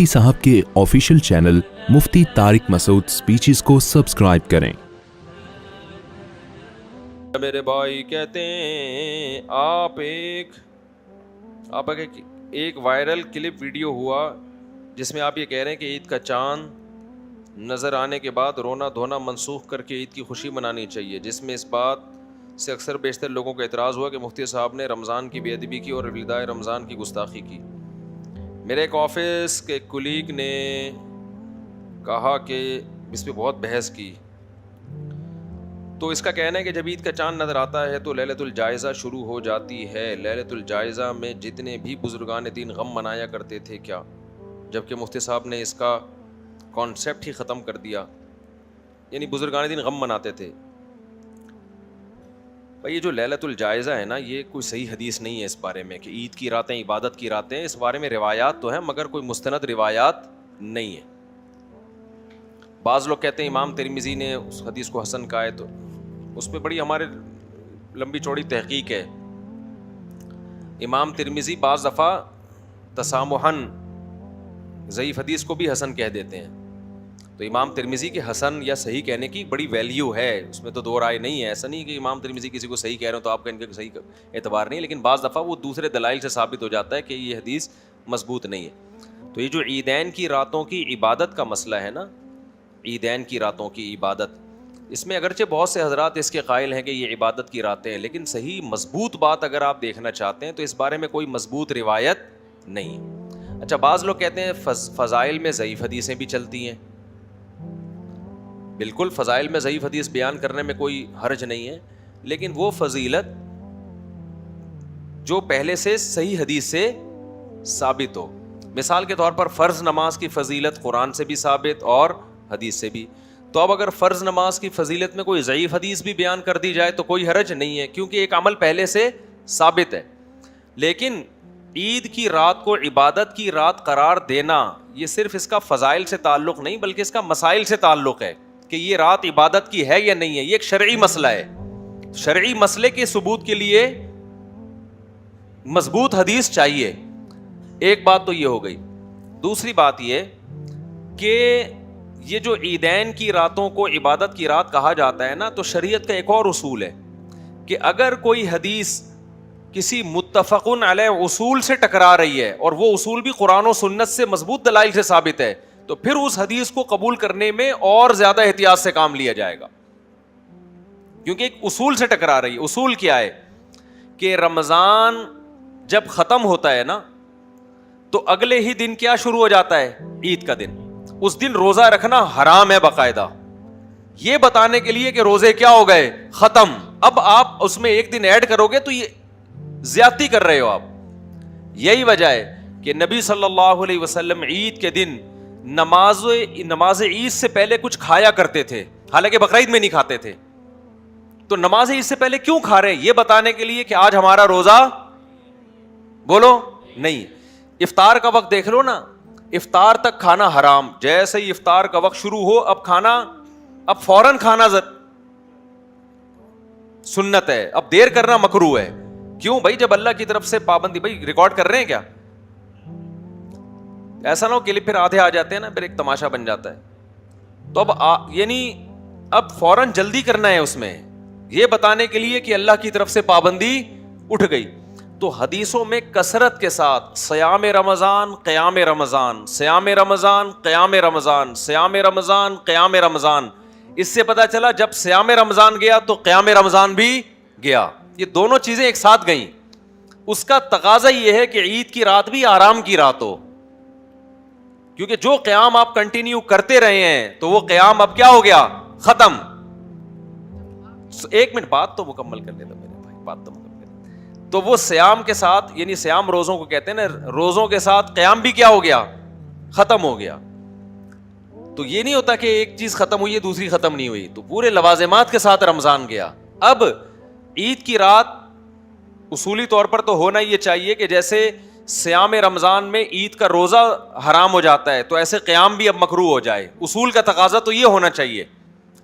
مفتی صاحب کے official channel مفتی طارق مسعود speeches کو سبسکرائب کریں۔ میرے بھائی کہتے ہیں آپ ایک وائرل کلپ ویڈیو ہوا جس میں آپ یہ کہہ رہے ہیں کہ عید کا چاند نظر آنے کے بعد رونا دھونا منسوخ کر کے عید کی خوشی منانی چاہیے، جس میں اس بات سے اکثر بیشتر لوگوں کا اعتراض ہوا کہ مفتی صاحب نے رمضان کی بے ادبی کی اور ولدائے رمضان کی گستاخی کی۔ میرے ایک آفس کے کلیگ نے کہا کہ اس پہ بہت بحث کی، تو اس کا کہنا ہے کہ جب عید کا چاند نظر آتا ہے تو لیلۃ الجائزہ شروع ہو جاتی ہے۔ لیلۃ الجائزہ میں جتنے بھی بزرگان دین غم منایا کرتے تھے کیا، جبکہ مفتی صاحب نے اس کا کانسیپٹ ہی ختم کر دیا، یعنی بزرگان دین غم مناتے تھے۔ بھائی یہ جو لیلۃ الجائزہ ہے نا، یہ کوئی صحیح حدیث نہیں ہے اس بارے میں کہ عید کی راتیں عبادت کی راتیں، اس بارے میں روایات تو ہیں مگر کوئی مستند روایات نہیں ہے۔ بعض لوگ کہتے ہیں امام ترمذی نے اس حدیث کو حسن کہا ہے، تو اس پہ بڑی ہمارے لمبی چوڑی تحقیق ہے۔ امام ترمذی بعض دفعہ تسامحاً ضعیف حدیث کو بھی حسن کہہ دیتے ہیں، تو امام ترمذی کے حسن یا صحیح کہنے کی بڑی ویلیو ہے، اس میں تو دو رائے نہیں ہے۔ ایسا نہیں کہ امام ترمذی کسی کو صحیح کہہ رہے ہو تو آپ کا ان کا صحیح اعتبار نہیں، لیکن بعض دفعہ وہ دوسرے دلائل سے ثابت ہو جاتا ہے کہ یہ حدیث مضبوط نہیں ہے۔ تو یہ جو عیدین کی راتوں کی عبادت کا مسئلہ ہے نا، عیدین کی راتوں کی عبادت، اس میں اگرچہ بہت سے حضرات اس کے قائل ہیں کہ یہ عبادت کی راتیں ہیں، لیکن صحیح مضبوط بات اگر آپ دیکھنا چاہتے ہیں تو اس بارے میں کوئی مضبوط روایت نہیں ہے۔ اچھا، بعض لوگ کہتے ہیں فضائل میں ضعیف حدیثیں بھی چلتی ہیں۔ بالکل، فضائل میں ضعیف حدیث بیان کرنے میں کوئی حرج نہیں ہے، لیکن وہ فضیلت جو پہلے سے صحیح حدیث سے ثابت ہو۔ مثال کے طور پر فرض نماز کی فضیلت قرآن سے بھی ثابت اور حدیث سے بھی، تو اب اگر فرض نماز کی فضیلت میں کوئی ضعیف حدیث بھی بیان کر دی جائے تو کوئی حرج نہیں ہے، کیونکہ ایک عمل پہلے سے ثابت ہے۔ لیکن عید کی رات کو عبادت کی رات قرار دینا، یہ صرف اس کا فضائل سے تعلق نہیں بلکہ اس کا مسائل سے تعلق ہے کہ یہ رات عبادت کی ہے یا نہیں ہے۔ یہ ایک شرعی مسئلہ ہے، شرعی مسئلے کے ثبوت کے لیے مضبوط حدیث چاہیے۔ ایک بات تو یہ ہو گئی۔ دوسری بات یہ کہ یہ جو عیدین کی راتوں کو عبادت کی رات کہا جاتا ہے نا، تو شریعت کا ایک اور اصول ہے کہ اگر کوئی حدیث کسی متفقن علیہ اصول سے ٹکرا رہی ہے اور وہ اصول بھی قرآن و سنت سے مضبوط دلائل سے ثابت ہے، تو پھر اس حدیث کو قبول کرنے میں اور زیادہ احتیاط سے کام لیا جائے گا، کیونکہ ایک اصول سے ٹکرا رہی ہے۔ اصول کیا ہے کہ رمضان جب ختم ہوتا ہے نا تو اگلے ہی دن کیا شروع ہو جاتا ہے؟ عید کا دن۔ اس دن روزہ رکھنا حرام ہے باقاعدہ، یہ بتانے کے لیے کہ روزے کیا ہو گئے؟ ختم۔ اب آپ اس میں ایک دن ایڈ کرو گے تو یہ زیادتی کر رہے ہو آپ۔ یہی وجہ ہے کہ نبی صلی اللہ علیہ وسلم عید کے دن نماز عید سے پہلے کچھ کھایا کرتے تھے، حالانکہ بقرعید میں نہیں کھاتے تھے۔ تو نماز عید سے پہلے کیوں کھا رہے ہیں؟ یہ بتانے کے لیے کہ آج ہمارا روزہ بولو نہیں۔ افطار کا وقت دیکھ لو نا، افطار تک کھانا حرام، جیسے ہی افطار کا وقت شروع ہو اب فوراً کھانا سنت ہے، اب دیر کرنا مکروہ ہے۔ کیوں بھائی؟ جب اللہ کی طرف سے پابندی، بھائی ریکارڈ کر رہے ہیں کیا؟ ایسا نہ ہو کہ پھر آدھے آ جاتے ہیں نا، پھر ایک تماشا بن جاتا ہے۔ تو اب فوراً جلدی کرنا ہے اس میں، یہ بتانے کے لیے کہ اللہ کی طرف سے پابندی اٹھ گئی۔ تو حدیثوں میں کثرت کے ساتھ صیام رمضان، قیام رمضان، صیام رمضان، قیام رمضان، صیام رمضان، قیام رمضان، اس سے پتہ چلا جب صیام رمضان گیا تو قیام رمضان بھی گیا، یہ دونوں چیزیں ایک ساتھ گئیں۔ اس کا تقاضا یہ ہے کہ عید کی رات بھی آرام کی رات ہو، کیونکہ جو قیام آپ کنٹینیو کرتے رہے ہیں تو وہ قیام اب کیا ہو گیا؟ ختم۔ ایک منٹ بات تو مکمل کر لیتا میرے بھائی، بات تو مکمل۔ تو وہ سیام کے ساتھ، یعنی سیام روزوں کو کہتے ہیں نا، روزوں کے ساتھ قیام بھی کیا ہو گیا؟ ختم ہو گیا۔ تو یہ نہیں ہوتا کہ ایک چیز ختم ہوئی ہے دوسری ختم نہیں ہوئی، تو پورے لوازمات کے ساتھ رمضان گیا۔ اب عید کی رات اصولی طور پر تو ہونا یہ چاہیے کہ جیسے سیام رمضان میں عید کا روزہ حرام ہو جاتا ہے تو ایسے قیام بھی اب مکروہ ہو جائے، اصول کا تقاضا تو یہ ہونا چاہیے۔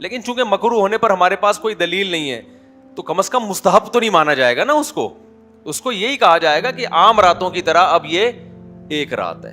لیکن چونکہ مکروہ ہونے پر ہمارے پاس کوئی دلیل نہیں ہے تو کم از کم مستحب تو نہیں مانا جائے گا نا، اس کو یہی کہا جائے گا کہ عام راتوں کی طرح اب یہ ایک رات ہے۔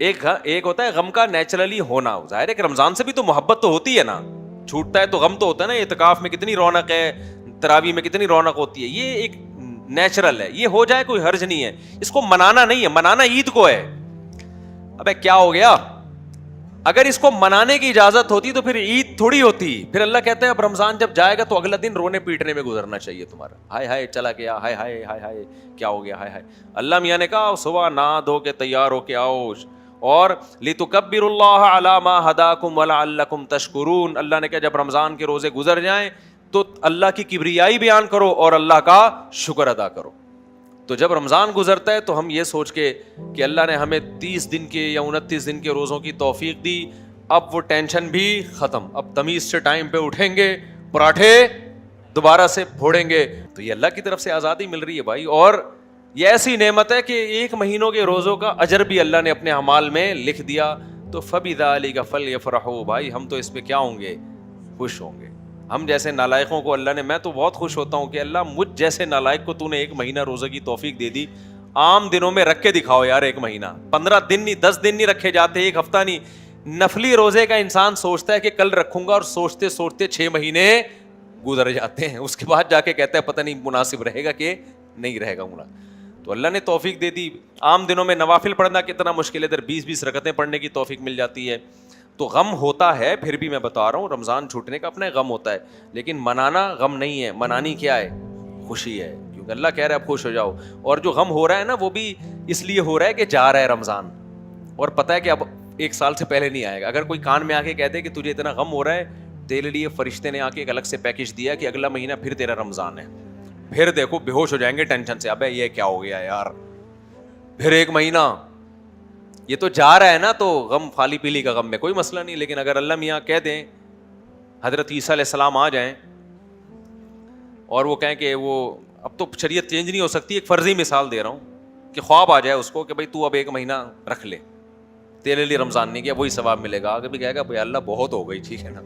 ایک ہوتا ہے غم کا نیچرلی ہونا. ظاہر ہے کہ رمضان سے بھی تو محبت تو ہوتی ہے نا, چھوٹتا ہے تو غم تو ہوتا ہے نا. اعتکاف میں کتنی رونق ہے, تراویح میں کتنی رونق ہوتی ہے, یہ ایک نیچرل ہے, یہ ہو جائے کوئی حرج نہیں ہے. اس کو منانا نہیں ہے, منانا عید کو ہے. ابے کیا ہو گیا, اگر اس کو منانے کی اجازت ہوتی تو پھر عید تھوڑی ہوتی. پھر اللہ کہتا ہے اب رمضان جب جائے گا تو اگلا دن رونے پیٹنے میں گزرنا چاہیے تمہارا. ہائے ہائے چلا گیا, ہائے ہائے ہائے ہائے کیا ہو گیا, ہائے ہائے. اللہ میاں نے کہا صبح نہا دھو کے تیار ہو کے آؤ, اور لِتُكَبِّرُوا اللَّهَ عَلَىٰ مَا هَدَاكُمْ وَلَعَلَّكُمْ تَشْكُرُونَ. اللہ نے کہا جب رمضان کے روزے گزر جائیں تو اللہ کی کبریائی بیان کرو اور اللہ کا شکر ادا کرو. تو جب رمضان گزرتا ہے تو ہم یہ سوچ کے کہ اللہ نے ہمیں 30 دن کے یا 29 دن کے روزوں کی توفیق دی, اب وہ ٹینشن بھی ختم, اب تمیز سے ٹائم پہ اٹھیں گے, پراٹھے دوبارہ سے پھوڑیں گے. تو یہ اللہ کی طرف سے آزادی مل رہی ہے بھائی, اور یہ ایسی نعمت ہے کہ 1 مہینوں کے روزوں کا اجر بھی اللہ نے اپنے اعمال میں لکھ دیا. تو فَبِذَٰلِكَ فَلْيَفْرَحُوا, بھائی ہم تو اس پہ کیا ہوں گے, خوش ہوں گے. ہم جیسے نالائقوں کو اللہ نے, میں تو بہت خوش ہوتا ہوں کہ اللہ مجھ جیسے نالائق کو تو نے 1 مہینہ روزے کی توفیق دے دی. عام دنوں میں رکھ کے دکھاؤ یار 1 مہینہ, 15 دن نہیں, 10 دن نہیں رکھے جاتے, 1 ہفتہ نہیں. نفلی روزے کا انسان سوچتا ہے کہ کل رکھوں گا, اور سوچتے سوچتے 6 مہینے گزر جاتے ہیں. اس کے بعد جا کے کہتا ہے پتہ نہیں مناسب رہے گا کہ نہیں رہے گا. تو اللہ نے توفیق دے دی. عام دنوں میں نوافل پڑھنا کتنا مشکل ہے, ادھر 20 رکعتیں پڑھنے کی توفیق مل جاتی ہے. تو غم ہوتا ہے, پھر بھی میں بتا رہا ہوں رمضان چھوٹنے کا اپنا غم ہوتا ہے, لیکن منانا غم نہیں ہے, منانی کیا ہے, خوشی ہے. کیونکہ اللہ کہہ رہا ہے اب خوش ہو جاؤ. اور جو غم ہو رہا ہے نا وہ بھی اس لیے ہو رہا ہے کہ جا رہا ہے رمضان, اور پتہ ہے کہ اب 1 سال سے پہلے نہیں آئے گا. اگر کوئی کان میں آ کے کہتے کہ تجھے اتنا غم ہو رہا ہے, تیرے لیے فرشتے نے آ کے ایک الگ سے پیکج دیا کہ اگلا مہینہ پھر تیرا رمضان ہے, پھر دیکھو بے ہوش ہو جائیں گے ٹینشن سے, ابے یہ کیا ہو گیا یار, پھر 1 مہینہ. یہ تو جا رہا ہے نا, تو غم خالی پیلی کا غم میں کوئی مسئلہ نہیں. لیکن اگر اللہ میاں کہہ دیں, حضرت عیسیٰ علیہ السلام آ جائیں اور وہ کہیں کہ وہ اب تو شریعت چینج نہیں ہو سکتی, ایک فرضی مثال دے رہا ہوں کہ خواب آ جائے اس کو کہ بھائی تو اب 1 مہینہ رکھ لے, تیرے لیے رمضان نہیں کیا, وہی ثواب ملے گا. آگے بھی کہے گا بھائی اللہ بہت ہو گئی, ٹھیک ہے نا,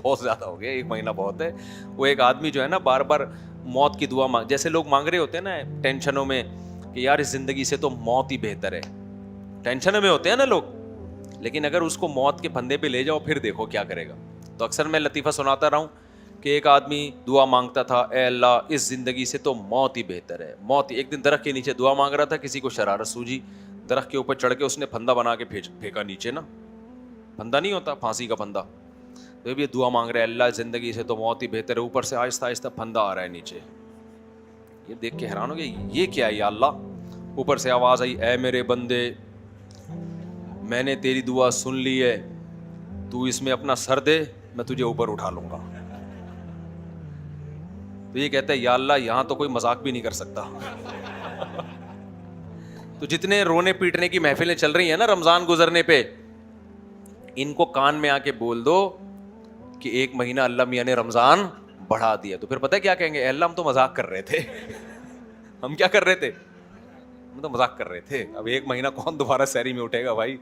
بہت زیادہ ہو گیا, 1 مہینہ بہت ہے. وہ ایک آدمی جو ہے نا بار بار موت کی دعا مانگ, جیسے لوگ مانگ رہے ہوتے ہیں نا ٹینشنوں میں کہ یار اس زندگی سے تو موت ہی بہتر ہے, ٹینشنوں میں ہوتے ہیں نا لوگ, لیکن اگر اس کو موت کے پھندے پہ لے جاؤ پھر دیکھو کیا کرے گا. تو اکثر میں لطیفہ سناتا رہا ہوں کہ ایک آدمی دعا مانگتا تھا, اے اللہ اس زندگی سے تو موت ہی بہتر ہے, موت. ایک دن درخت کے نیچے دعا مانگ رہا تھا, کسی کو شرارت سوجی, درخت کے اوپر چڑھ کے اس نے پھندا بنا کے پھینکا نیچے. نا پھندا نہیں ہوتا پھانسی کا پھندا, تو یہ دعا مانگ رہا ہے اللہ زندگی سے تو موت ہی بہتر ہے, اوپر سے آہستہ آہستہ پھندا آ رہا ہے نیچے. یہ دیکھ کے حیران ہو گیا, یہ کیا ہے یا اللہ. اوپر سے آواز آئی, اے میرے بندے میں نے تیری دعا سن لی ہے, تو اس میں اپنا سر دے, میں تجھے اوپر اٹھا لوں گا. تو یہ کہتا ہے یا اللہ یہاں تو کوئی مذاق بھی نہیں کر سکتا. تو جتنے رونے پیٹنے کی محفلیں چل رہی ہیں نا رمضان گزرنے پہ, ان کو کان میں آ کے بول دو کہ 1 مہینہ اللہ میاں نے رمضان بڑھا دیا. تو پھر پتہ ہے کیا کہیں گے, اے اللہ ہم تو مذاق کر رہے تھے. ہم کیا کر رہے تھے, ہم تو مذاق کر رہے تھے. اب 1 مہینہ کون دوبارہ سحری میں اٹھے گا بھائی,